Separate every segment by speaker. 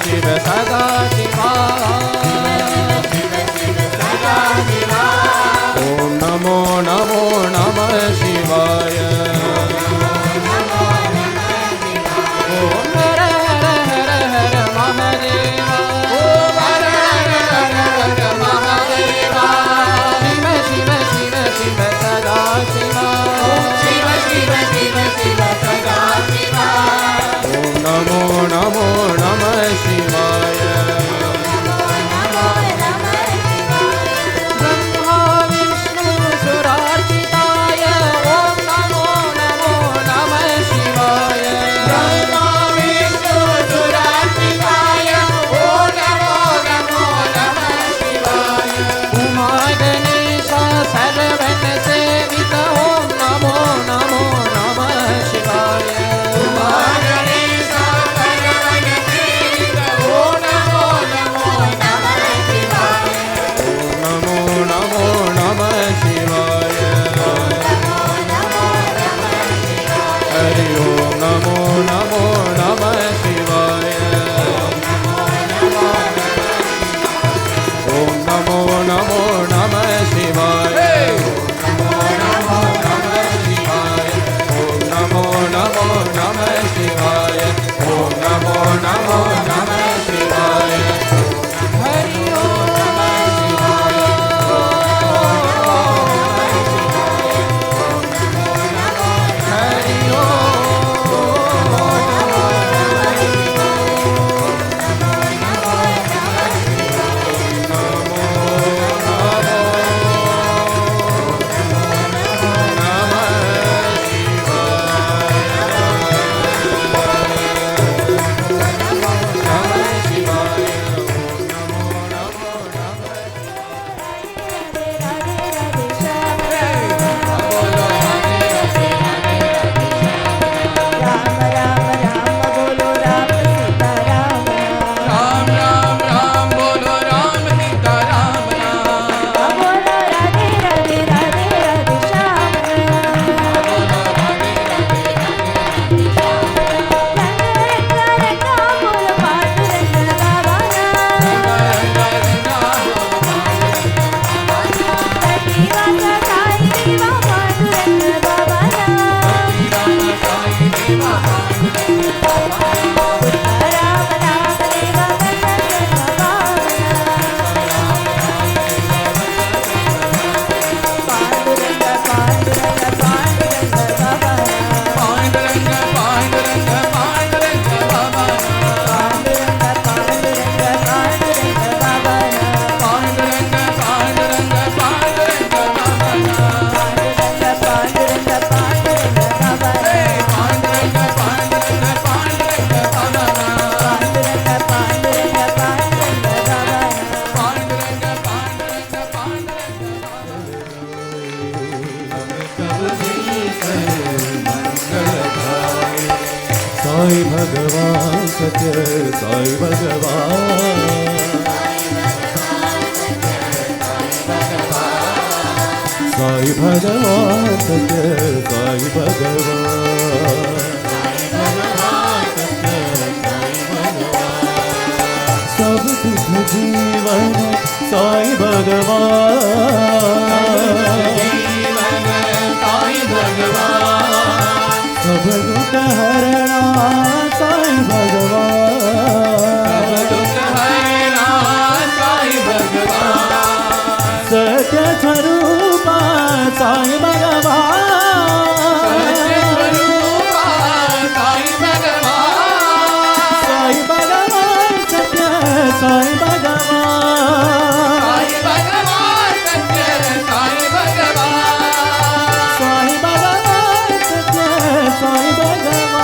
Speaker 1: शिव सदा शिवा ओम नमो नमो नमः शिवाय ओम हर हर हर हर महादेव ओम हर हर हर हर महादेव शिव शिव शिव शिव सदा शिवा शिव शिव शिव शिव सदा शिवा ओम नमो नमो नमः शिवाय ब्रह्मा विष्णु सुरार्चिताय ओम नमो नमो नमः शिवाय ब्रह्मा विष्णु सुरार्चिताय ओम नमो नमो नमः शिवाय उमा गणेश सर्वन सेवित ओम नमो नमो नमः शिवाय उमा गणेश सर्वन सेवित ओम नमो नमो नमः शिवाय ओम नमो नमो नमः शिवाय हरि ओम नमो नमो नमः शिवाय ओम नमो नमो नमः शिवाय ओम नमो नमो नमः शिवाय ओम नमो नमो नमः शिवाय हरि ओम नमः शिवाय हरि साई भगवान सत्य साई भगवान साई भगवान सत्य साई भगवान सब सुख जीवन साई भगवान सब दुख हरणा साई भगवान सत्य स्वरूपा साई भगवान साई भगवान सत्य साई भगवान साई भगवान सत्य साई भगवान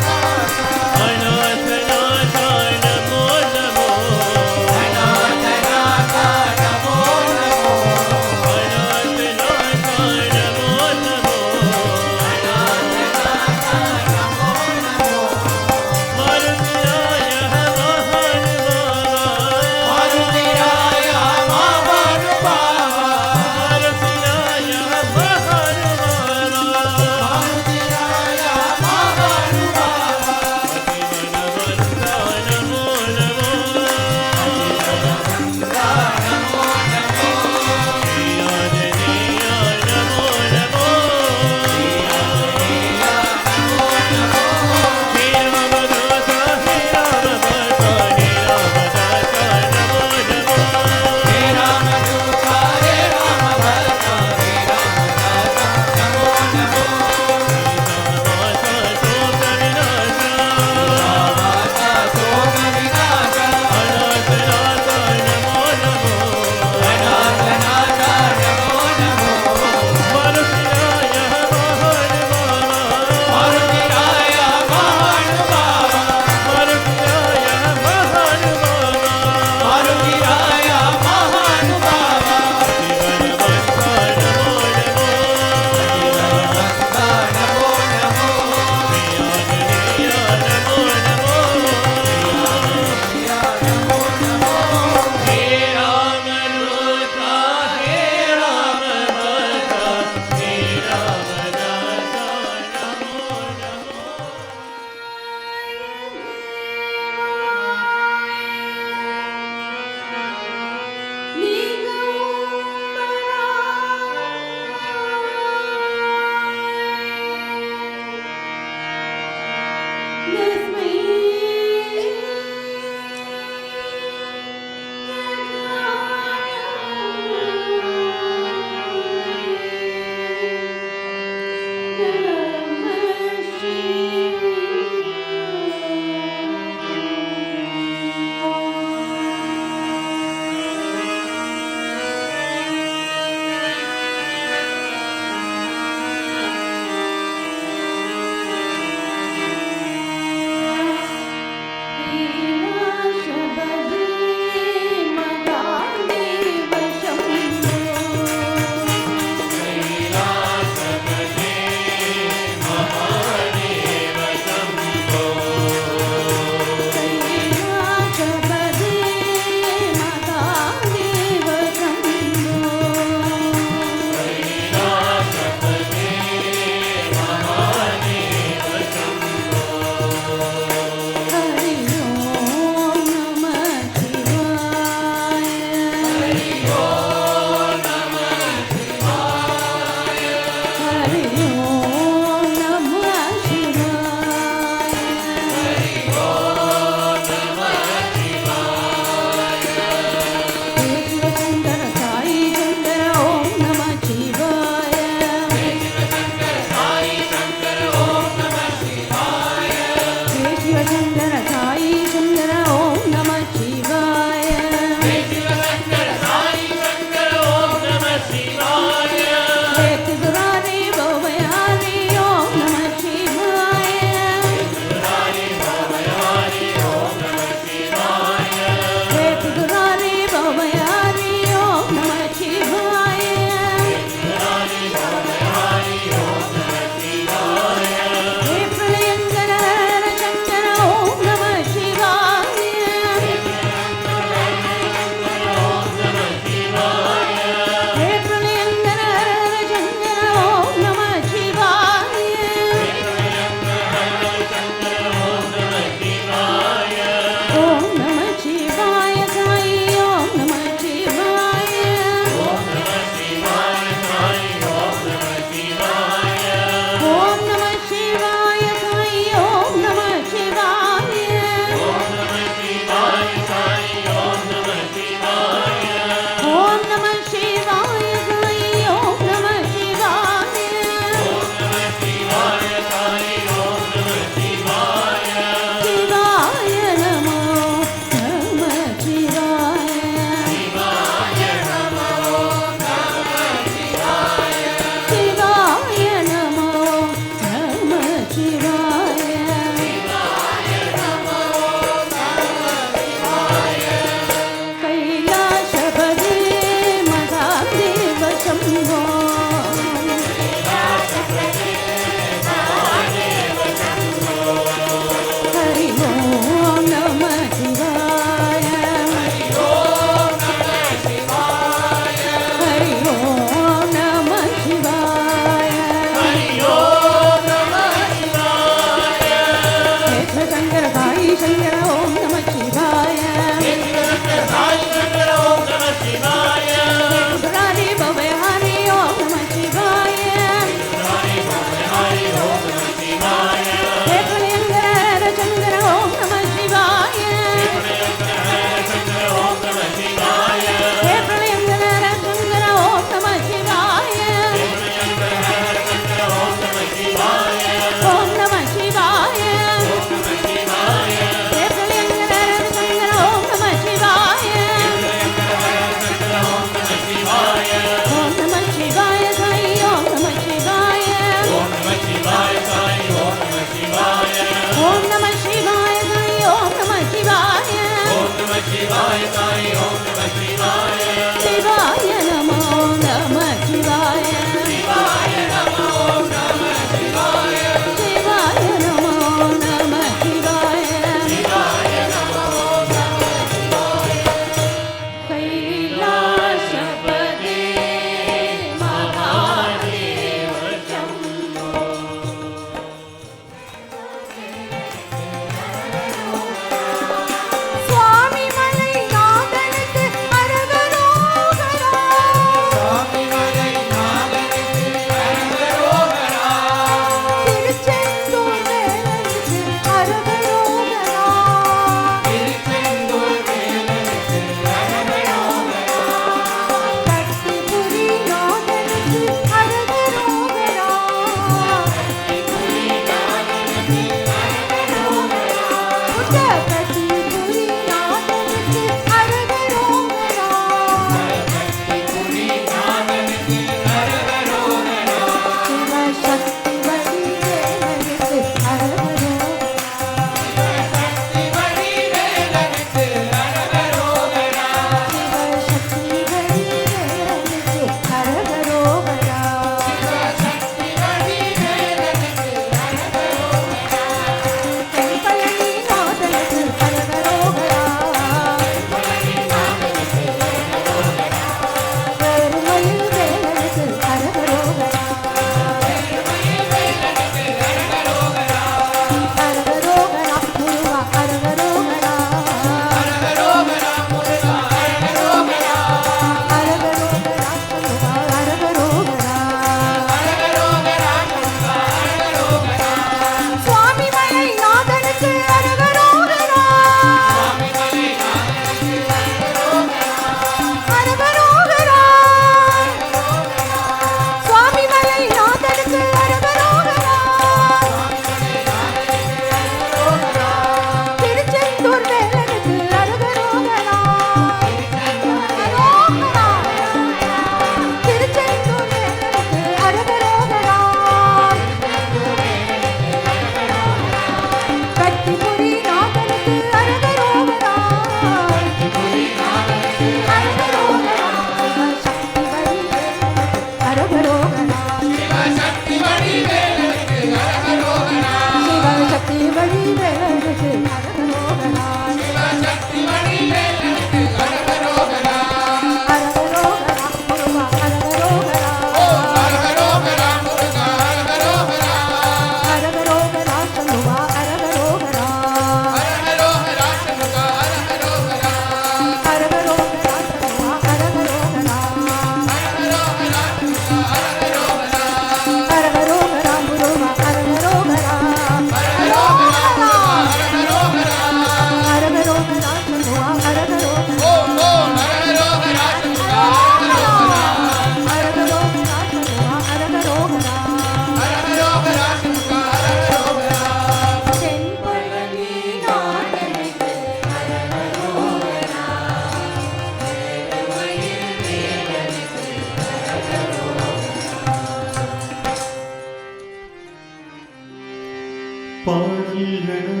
Speaker 2: பாடல்களாலே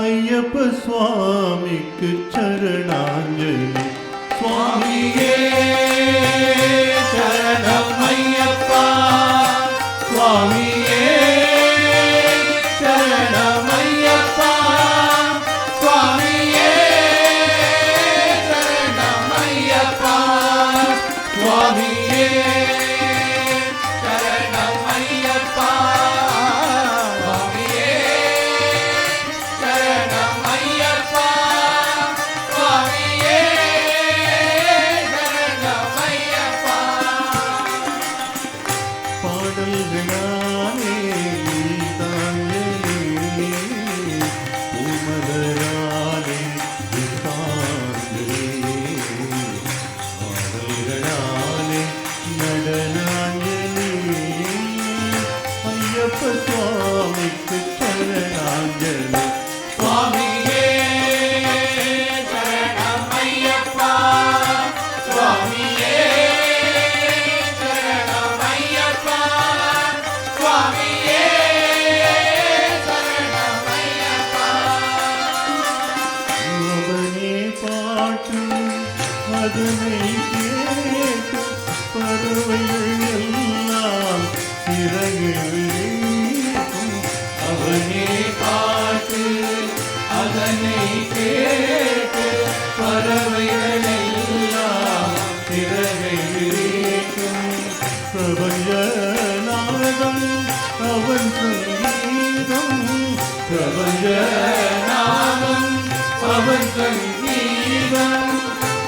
Speaker 2: ஐயப்ப சுவாமிக்கு சரணாஞ்சலி. சுவாமியே சரணம் ஐயப்பா, சுவாமியே சரணம் ஐயப்பா, சுவாமியே சரணம் ஐயப்பா, சுவாமியே சரணம் ஐயப்பா, சுவாமிக்கு சரணாஞ்சலி. சுவாமியே சரணம் ஐயப்பா, சுவாமியே சரணம் ஐயப்பா, சுவாமியே சரணம் ஐயப்பா. அவனே பாட்டு அதனை கேட்டு பறவைகள் எல்லாம் சிறகுகள். அவனே பாட்டு அதனை கேட்டு பறவைகள் எல்லாம் சிறகை விரிக்கும். பிரபஞ்ச நாதம் அவன் சங்கீதம், பிரபஞ்ச நாதம் அவன் சங்கீதம்.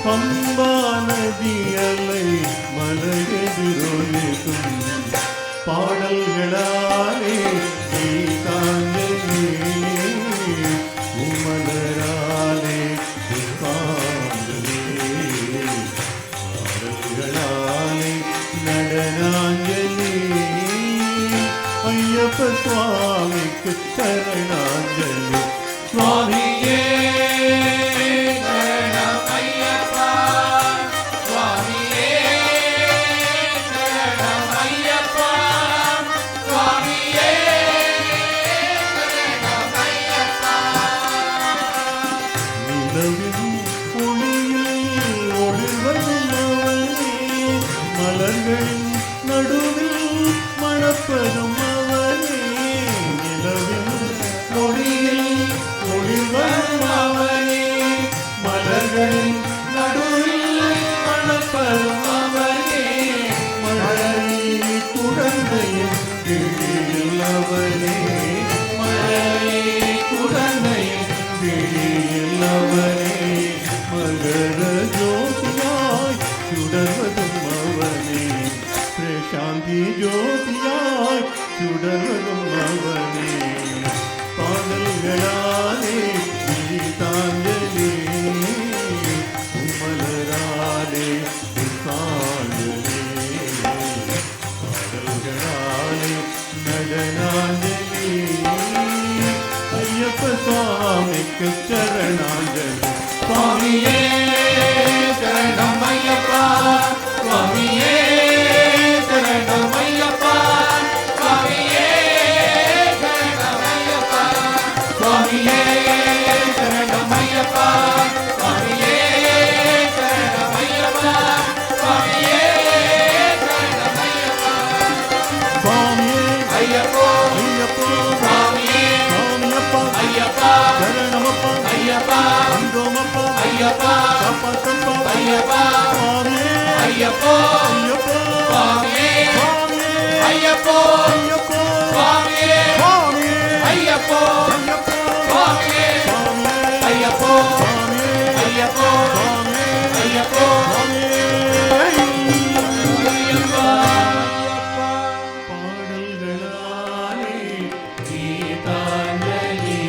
Speaker 2: பம்பா நதி அலை மலையெதிரொலிக்கும். பாடல்களாலே கீதாஞ்சலி, உமலராலே புஷ்பாஞ்சலி. பாடல்களாலே நடனாஞ்சலி, ஐயப்ப சுவாமிக்கு சரணாஞ்சலி. சுவாமியே சரணம் ஐயப்பா, சுவாமியே சரணம் ஐயப்பா, சுவாமியே சரணம் ஐயப்பா. நிலவின் ஒளியில் ஒளிவரும் அவனே, மலர்களின் நடுவில் மணப்பதும் அவனே. நிலவின் ஒளியில் ஒளிவரும் அவனே, மலர்களின் நடுவில் மணப்பதும் அவனே. மழை குழந்தையின் விழியில் அவனே, மழை குழந்தையின் விழியில் அவனே. மகர ஜோதியாய் சுடர்வதும் அவனே, பிரசாந்தி ஜோதியாய் சுடர்வதும் அவனே. பாடல்களாலே கீதாஞ்சலி, உமலராலே புஷ்பாஞ்சலி. பாடல்களாலே நடனாஞ்சலி, ஐயப்ப சுவாமிக்கு சரணாஞ்சலி. சுவாமியே சரணம் ஐயப்பா, சுவாமியே சரணம் ஐயப்பா, சுவாமியே சரணம் ஐயப்பா, சுவாமியே சரணம் ஐயப்பா, சுவாமியே சரணம் ஐயப்பா, சுவாமியே சரணம் ஐயப்பா. சுவாமியே ஐயப்போ ஐயப்போ, சுவாமியே சுவாமியப்பா ஐயப்பா, சரணமப்பா ஐயப்பா, அந்தோமப்பா ஐயப்பா, தப்பத்தப்பா ஐயப்பா, சுவாமியே ஐயப்போ ஐயப்போ, சுவாமியே ஐயப்போ ஐயப்போ, சுவாமியே ஐயப்போ ஐயப்போ, சுவாமியே ஐயப்போ ஐயப்போ, ஐயப்போ ஐயப்பா. பாடல்களாலே கீதாஞ்சலி,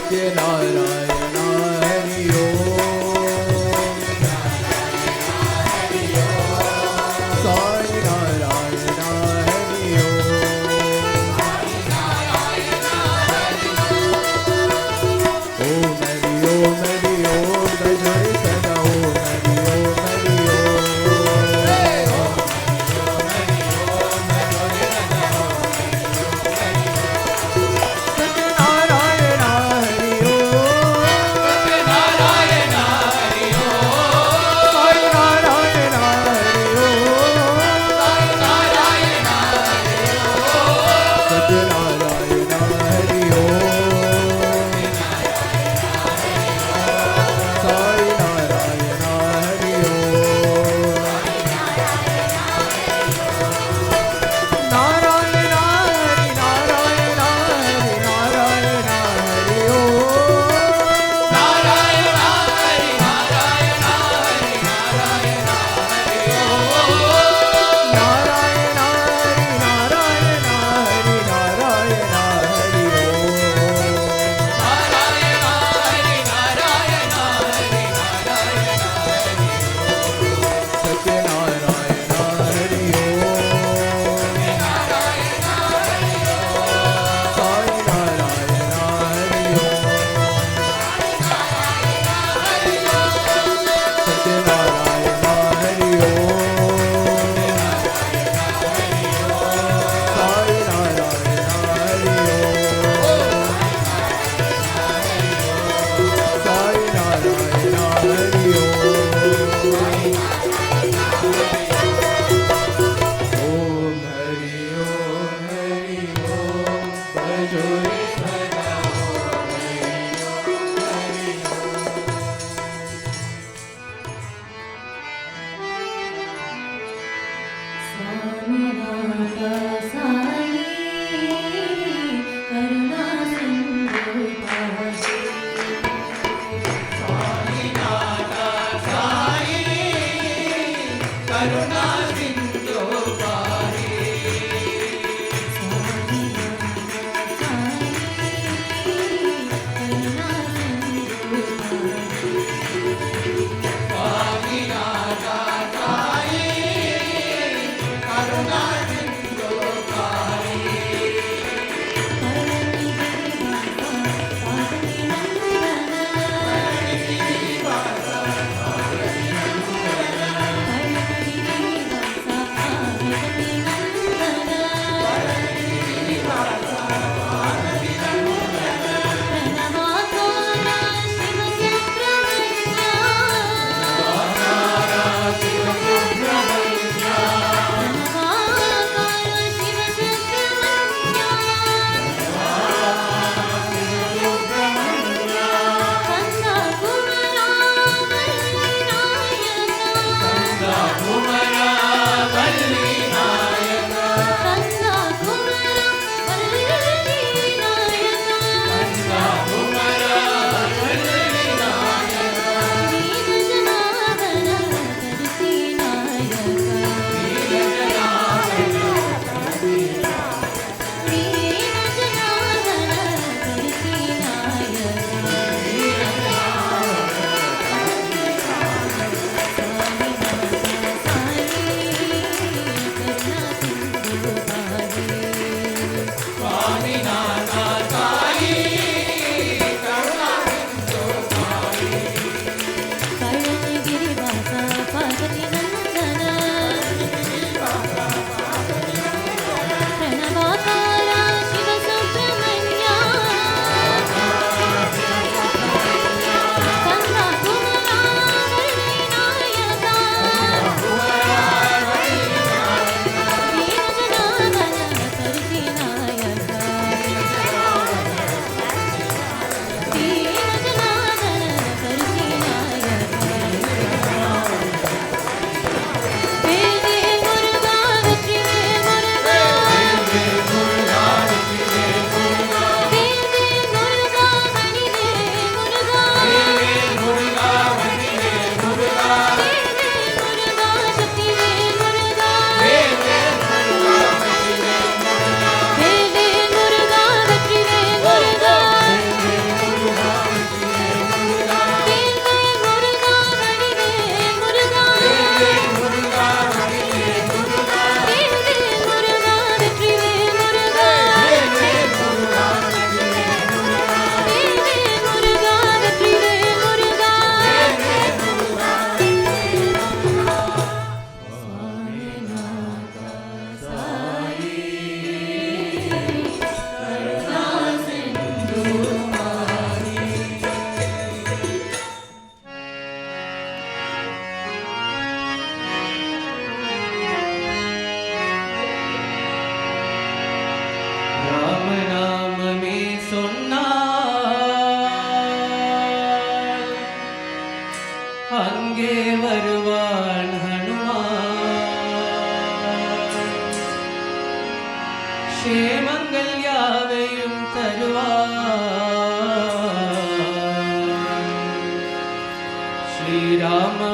Speaker 3: सत्यनारायण हरि ओम साई नारायण हरि ओम हरि ओम जय सदा ओम हरि ओम सत्यनारायण हरि ओम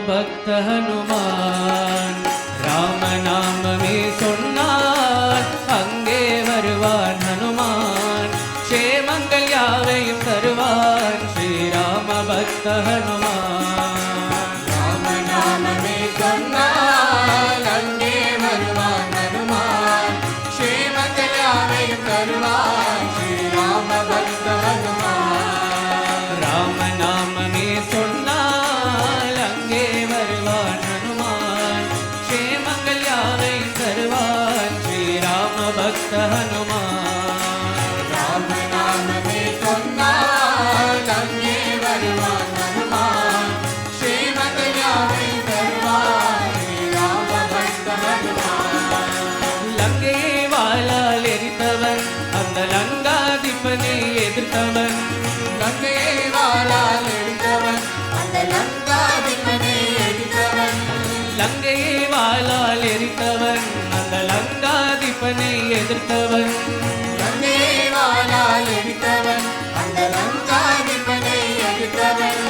Speaker 4: பக்த ஹனுமான் ராமநாமமே சொன்னான் அங்கே வருவான் ஹனுமான் க்ஷேமங்கள் யாவையும் தருவான் ஸ்ரீராம பக்த ஹனுமான்
Speaker 2: ராமநாமமே சொன்னால் அங்கே வருவான் ஹனுமான் க்ஷேமங்கள் யாவையும் தருவான் ஸ்ரீராம பக்த ஹனுமான்
Speaker 4: ராமநாமமே சொன்னால் அங்கே வருவான் ஹனுமான் க்ஷேமங்கள் யாவையும் தருவான் ஸ்ரீராம பக்த ஹனுமான்
Speaker 2: ராமநாமமே சொன்னால் அங்கே வருவான் ஹனுமான் க்ஷேமங்கள் யாவையும் தருவான் ஸ்ரீராம பக்த ஹனுமான்
Speaker 4: லங்கையை வாளால் எரித்தவன் அந்த லங்காதிபனை எதிர்த்தவன்
Speaker 2: லங்கையை வாளால் எரித்தவன் அந்த லங்காதிபனை எரித்தவன்
Speaker 4: லங்கையை வாளால் எரித்தவன் அந்த லங்காதிபனை எதிர்த்தவன்
Speaker 2: லங்கையை வாளால் எரித்தவன் அந்த லங்காதிபனை எரித்தவன்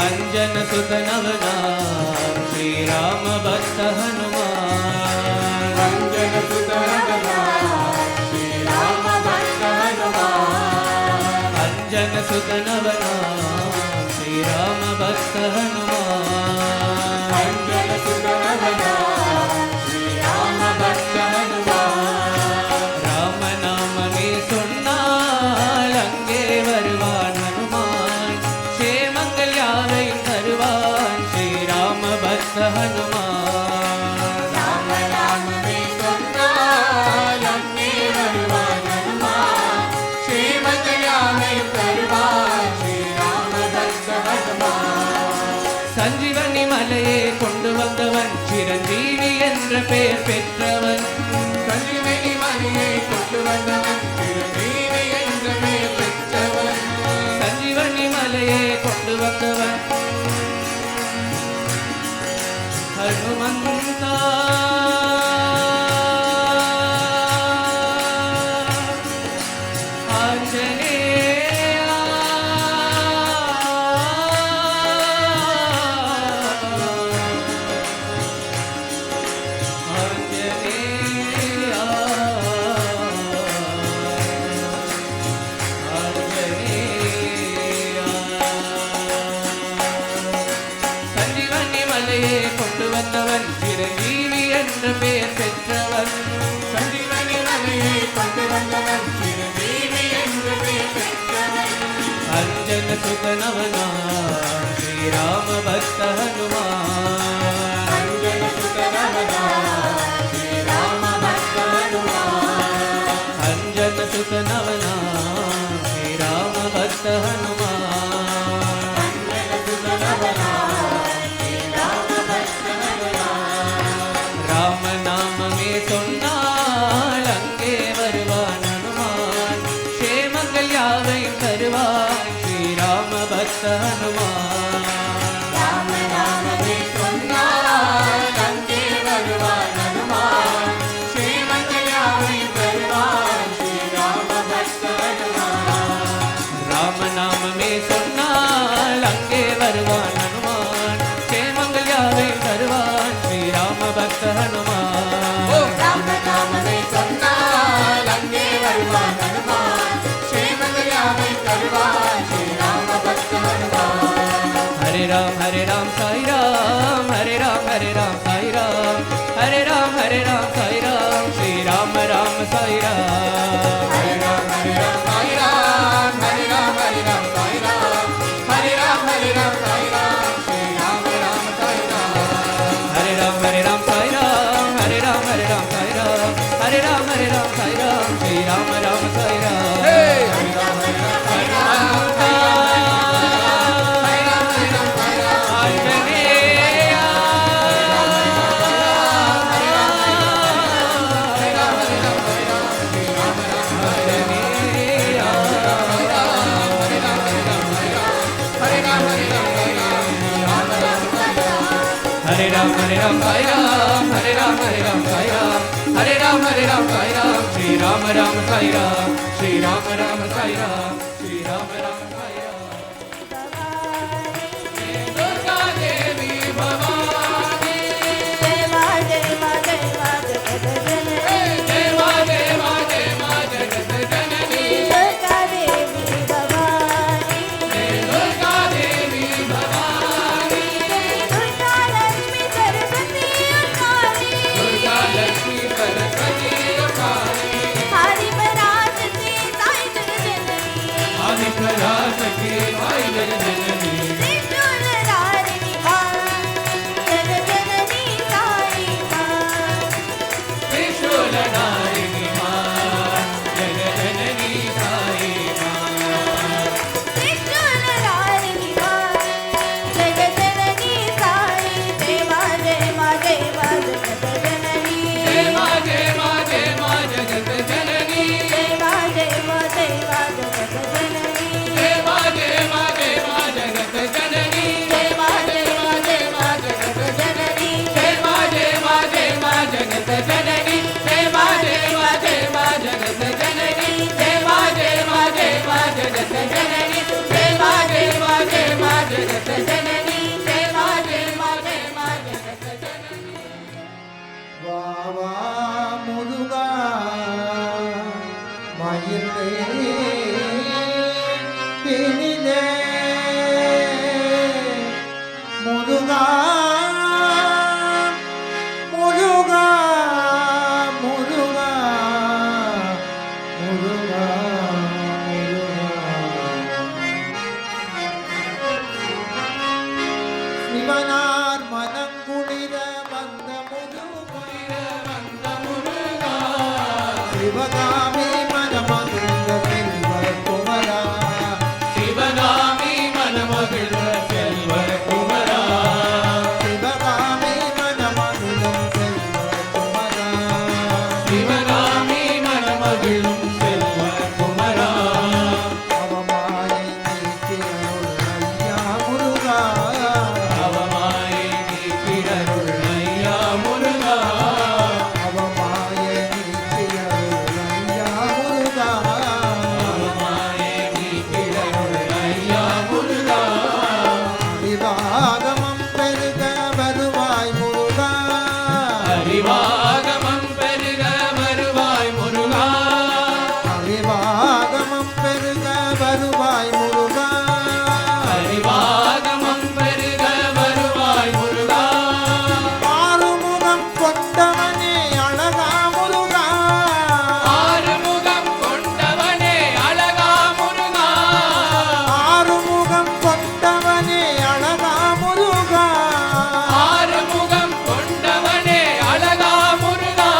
Speaker 4: அஞ்சன சுதனவனாம் ஸ்ரீராம பக்த ஹனுமான்
Speaker 2: அஞ்சன சுதனவனாம் ஸ்ரீராம பக்த ஹனுமான்
Speaker 4: அஞ்சன சுதனவனாம் ஸ்ரீராம பக்த ஹனுமான்
Speaker 2: அஞ்சன சுதனவனாம் ஸ்ரீராம பக்த ஹனுமான்
Speaker 4: ராமநாமமே சொன்னால் அங்கே வருவான் ஹனுமான் க்ஷேமங்கள் யாவையும் தருவான் ஸ்ரீராம பக்த ஹனுமான்
Speaker 2: ராமநாமமே சொன்னால் அங்கே வருவான் ஹனுமான் க்ஷேமங்கள் யாவையும் தருவான் ஸ்ரீராம பக்த ஹனுமான்
Speaker 4: சஞ்சீவனி மலையை கொண்டு வந்தவன் சிரஞ்சீவி என்ற பெயர் பெற்றவன்
Speaker 2: சஞ்சீவனி மலையை கொண்டு வந்தவன் சிரஞ்சீவி என்ற பெயர் பெற்றவன்
Speaker 4: சஞ்சீவனி மலையை கொண்டு வந்தவன் ஹனுமந்தா ஆஞ்சநேயா ஆஞ்சநேயா சஞ்சீவனி மலையை கொண்டு வந்தவன் சிரஞ்சீவி என்ற பெயர் பெற்றவன்
Speaker 2: சஞ்சீவனி மலையை கொண்டு வந்தவன் சிரஞ்சீவி என்ற பெயர் பெற்றவன்
Speaker 4: அஞ்சன சுதனவனா ஸ்ரீராம பக்த ஹனுமான்
Speaker 2: அஞ்சன சுதனவனாம் ஸ்ரீராம பக்த ஹனுமான்
Speaker 4: அஞ்சன சுதனவனா ஸ்ரீராம பக்த ஹனுமான்
Speaker 2: அஞ்சன சுதனவனாம் ஸ்ரீராம பக்த ஹனுமான்
Speaker 4: ராமநாமமே சொன்னால் அங்கே வருவான் ஹனுமான் க்ஷேமங்கள் யாவையும் தருவான் ஸ்ரீராம பக்த ஹனுமான்
Speaker 2: ராமநாமமே சொன்னால் அங்கே வருவான் ஹனுமான் க்ஷேமங்கள் யாவையும் தருவான் ஸ்ரீராம பக்த ஹனுமான்
Speaker 4: ராமநாமமே சொன்னால் அங்கே வருவான் ஹனுமான் க்ஷேமங்கள் யாவையும் தருவான் ஸ்ரீராம பக்த ஹனுமான்
Speaker 2: ராமநாமமே சொன்னால் அங்கே வருவான் ஹனுமான் க்ஷேமங்கள் யாவையும் தருவான் ஸ்ரீராம பக்த ஹனுமான்
Speaker 4: ஹரே ராம் சாய் ராம் ஹரே ராம் சாய் ராம் ஹரே ராம் சாய் ராம் ஸ்ரீராம ராம சாய் ராம்
Speaker 2: ஹரே ராம் சாய் ராம் ஹரே ராம் சாய் ராம் ஹரே ராம் சாய் ராம் ஸ்ரீராம ராம சாய் ராம்
Speaker 4: ஹரே ராம் சாய் ராம் ஹரே ராம் சாய் ராம் ஹரே ராம் சாய் ராம் ஸ்ரீராம ராம சாய் ராம் ஆஞ்சநேயா हरे राम साई राम हरे राम साई राम हरे राम साई राम श्री राम साई राम श्री राम साई राम श्री राम साई राम दुर्गा देवी भवानी தேவாய் ஜெகஜனனி
Speaker 5: त्रिशूलधारिणी मां जगजननी साई मां
Speaker 4: त्रिशूलधारिणि मां जगजननी साई मां
Speaker 5: त्रिशूलधारिणी मां जगजननी साई जय मां जय मां जय मां जगजननी
Speaker 4: जय मां जय मां जय मां जगत जननी
Speaker 5: जय मां जय मां जय मां जगजननी
Speaker 4: जय मां जय मां जय मां जगत जननी
Speaker 5: जय मां जय मां जय मां जगजननी
Speaker 4: जय मां जय मां जय मां जगत जननी जय मां जय मां जय मां जगत जननी जय मां जय मां जय मां जगत जननी जय मां जय मां जय मां जगत जननी जय मां जय मां जय मां जगत जननी
Speaker 3: வாவா முருகா மயிலே தினிலே முருகா முருகா முருகா முருகா சிவனார் மனம் குளிர வந்த முருகா சிவகாமி மனமகிழ்ந்த செல்வ குமரா
Speaker 4: சிவகாமி மனமகிழ்ந்த செல்வ குமரா
Speaker 3: சிவகாமி மனமகிழும் செல்வ குமரா
Speaker 4: சிவகாமி மனமகிழும் செல்வ குமரா
Speaker 3: அவமாயை நீக்கி அருள் ஐயா முருகா
Speaker 4: அவமாயை நீக்கிடருள் ஐயா முருகா
Speaker 3: அவமாயை நீக்கி அருள் ஐயா முருகா
Speaker 4: அவமாயை நீக்கிடருள் ஐயா முருகா
Speaker 3: விவாகமம் பெருக வருவாய் முருகா
Speaker 4: அறிவாகமம் பெருக வருவாய் முருகா
Speaker 3: விவாகமம் பெருக வருவாய் முருகா
Speaker 4: அறிவாகமம் பெருக வருவாய் முருகா
Speaker 3: ஆறுமுகம் கொண்டவனே அழகா முருகா
Speaker 4: ஆறுமுகம் கொண்டவனே அழகா முருகா
Speaker 3: ஆறுமுகம் கொண்டவனே அழகா முருகா
Speaker 4: ஆறுமுகம் கொண்டவனே அழகா முருகா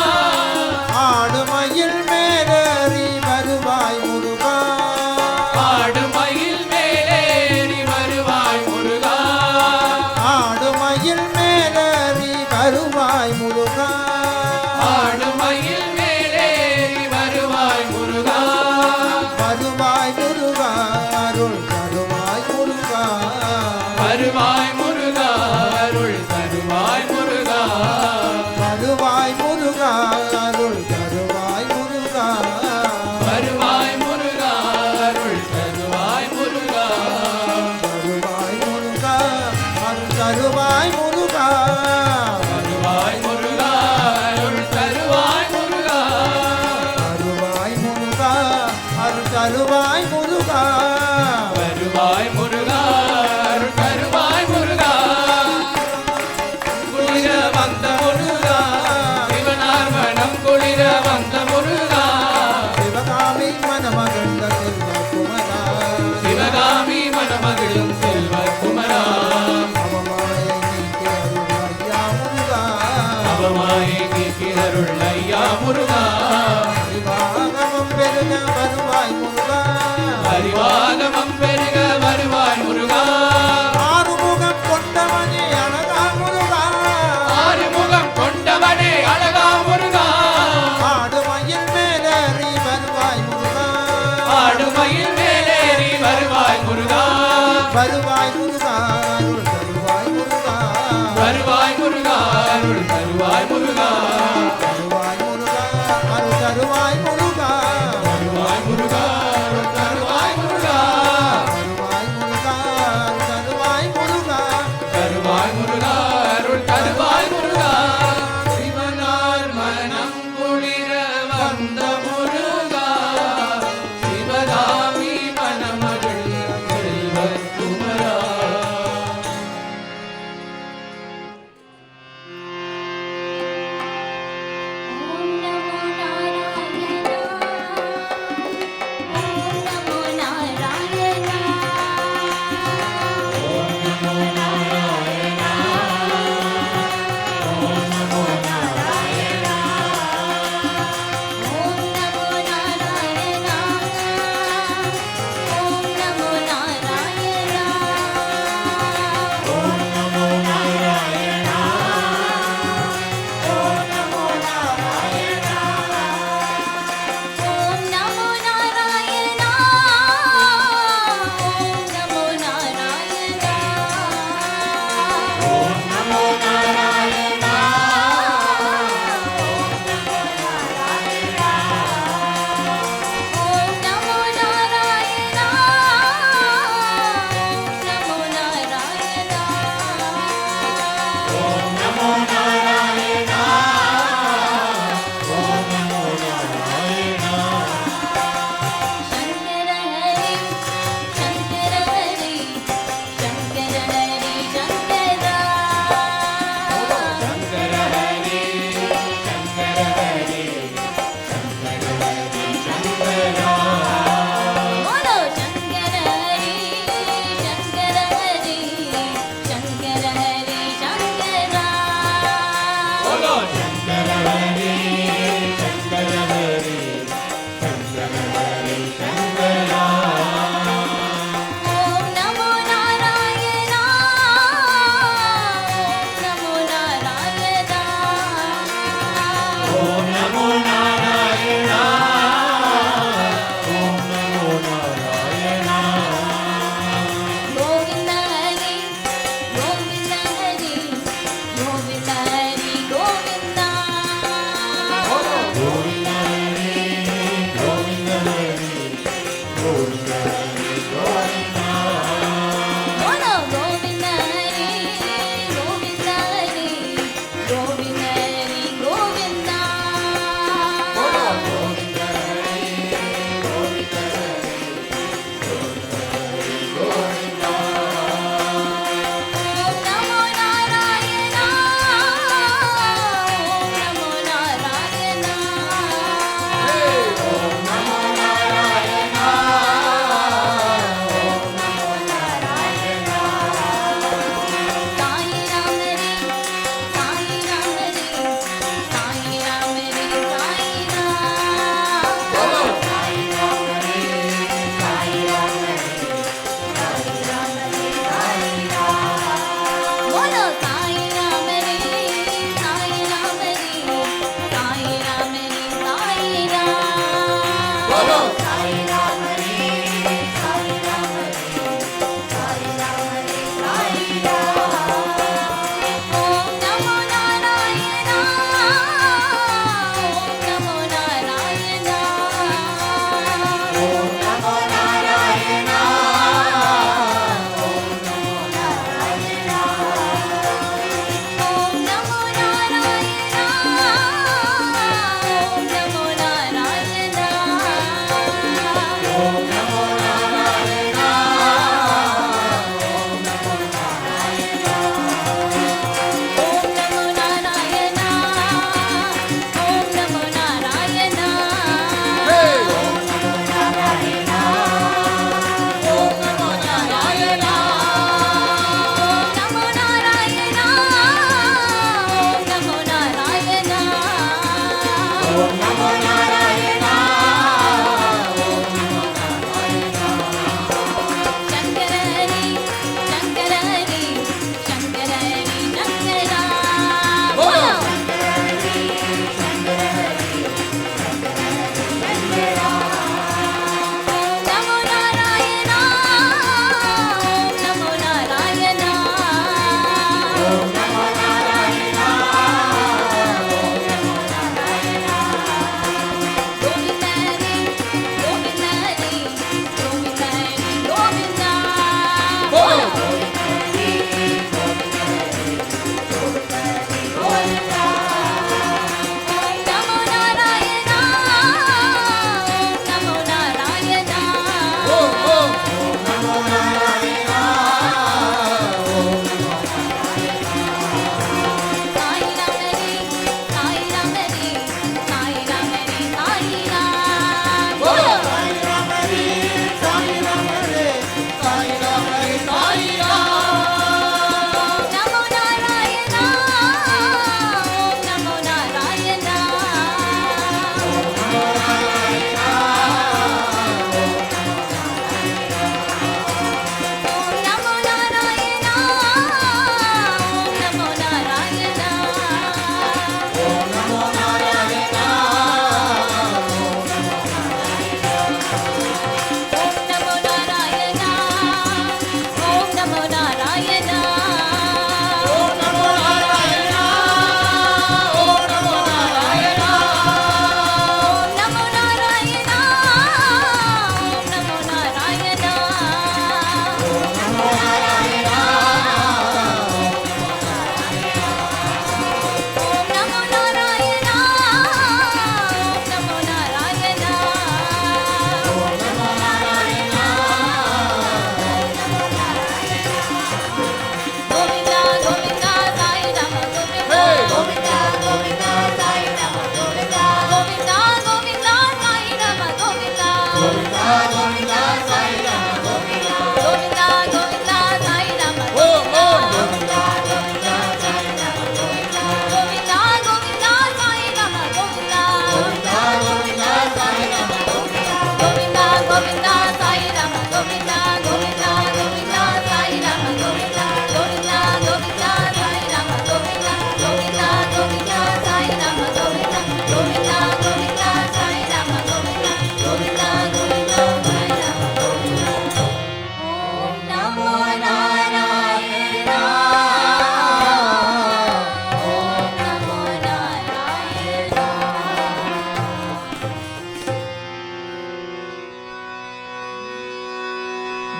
Speaker 3: ஆடுமயில் மேலேறி வருவாய் முருகா
Speaker 4: ஆடுமயில் மேலேறி வருவாய் முருகா
Speaker 3: ஆடுமயில் மேலேறி வருவாய் முருகா
Speaker 4: ஆடுமயில் மேலேறி வருவாய் முருகா
Speaker 3: வருவாய் முருகா அருள் தருவாய் முருகா
Speaker 4: வருவாய் முருகா அருள் தருவாய் முருகா
Speaker 3: வருவாய் முருகா அருள் தருவாய் முருகா
Speaker 4: வருவாய் முருகா அருள் தருவாய் முருகா
Speaker 3: வருவாய் முருகா அருள் தருவாய் முருகா
Speaker 4: வருவாய் முருகா அருள் தருவாய் முருகா
Speaker 3: வருவாய் முருகா அருள் தருவாய் முருகா
Speaker 4: வருவாய் முருகா அருள் தருவாய் முருகா குளிர வந்த முருகா சிவனார் மனம் குளிர வந்த முருகா
Speaker 3: சிவகாமி மனமகண்ட செல்வ குமரா
Speaker 4: சிவகாமி மனமகிழும் செல்வ குமரா
Speaker 3: அவமாயை நீக்கி அருள் ஐயா முருகா
Speaker 4: அவமாயை நீக்கி அருள் ஐயா முருகா
Speaker 3: விவாகமம் பெருக வருவாய் முருகா
Speaker 4: அறிவாகமம் பெருக வருவாய் முருகா
Speaker 3: ஆறுமுகம் கொண்டவனே அழகா முருகா
Speaker 4: ஆறுமுகம் கொண்டவனே அழகா முருகா
Speaker 3: ஆடுமயில் மேலேறி வருவாய் முருகா
Speaker 4: ஆடுமயில் மேலேறி வருவாய் முருகா
Speaker 3: வருவாய் முருகா அருள் தருவாய் முருகா
Speaker 4: வருவாய் முருகா அருள் தருவாய் முருகா
Speaker 3: தருவாய் முருகா அருள் தருவாய் முருகா
Speaker 4: வருவாய் முருகா அருள் தருவாய் முருகா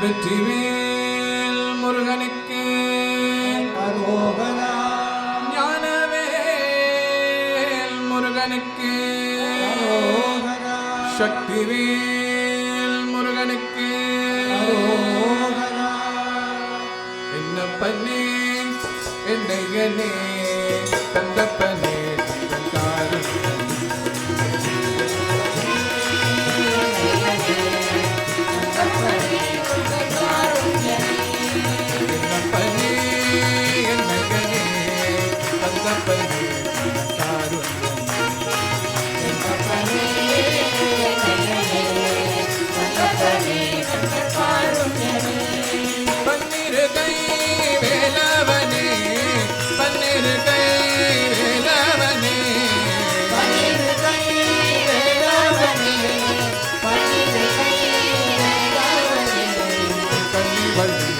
Speaker 2: வெற்றிவேல் முருகனுக்கு
Speaker 3: அரோகரா
Speaker 2: ஞானவேல் முருகனுக்கு
Speaker 3: அரோகரா
Speaker 2: சக்திவேல் முருகனுக்கு
Speaker 3: அரோகரா
Speaker 2: என்னப்பனே என்னையனே தந்தப்பனே என்னப்பனே என்னையனே தந்தப்பனே பன்னிரு கை வேலவனே பன்னிரு கை வேலவனே கன்னிவள்ளி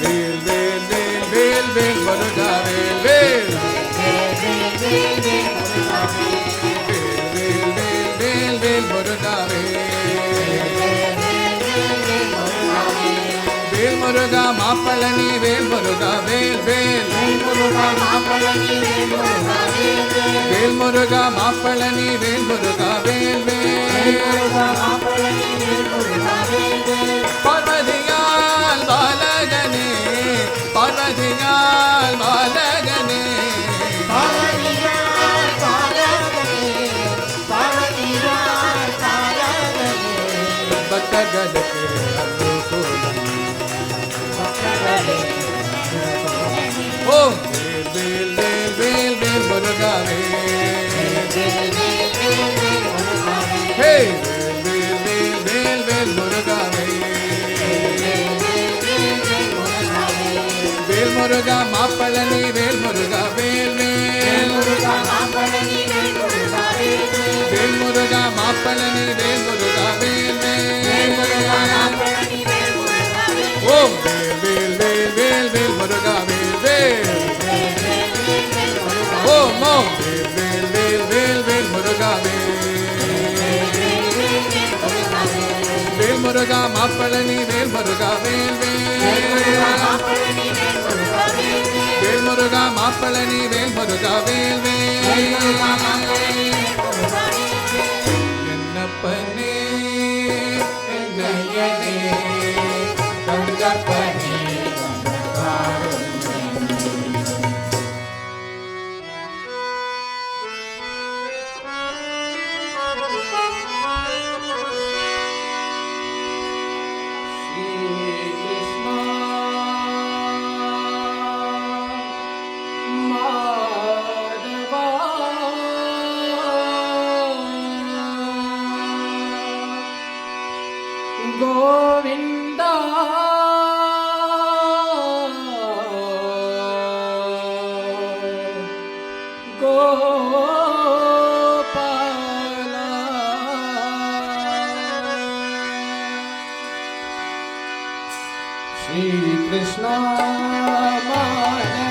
Speaker 2: வேல் வேல் வேல் வேல் வேல் முருகா வேல் வேல் வேல் வேல் வேல் வேல் முருகா வேல் முருகா மாப்பழனி வேல் முருகா வேல் வேல் வேல் முருகா மாப்பழனி வேல் முருகா வேல் வேல் பார்வதியால் பாலகனே பார்வதியால் பாலகனே பக்தர்களுக்கு அனுகூலம் ஓம் வேல் வேல் வேல் வேல் முருகா ஹே வேல் வேல் வேல் வேல் முருகா வேல் முருகா மாப்பழனி வேல் முருகா வேல் வேல் வேல் முருகா மாப்பழனி வேல் முருகா வேல் வேல் ஓம் வேல் வேல் வேல் வேல் வேல் முருகா வேல் வேல் ஓம் ஓம் வேல் வேல் வேல் வேல் வேல் முருகா வேல் முருகா மாப்பழனி வேல் முருகா வேல் வேல் முருகா மாப்பழனி வேல் முருகா வேல் என்னப்பனே என்னையனே தங்கப்பனே
Speaker 4: गोविंदा गोपाला श्री कृष्ण माधव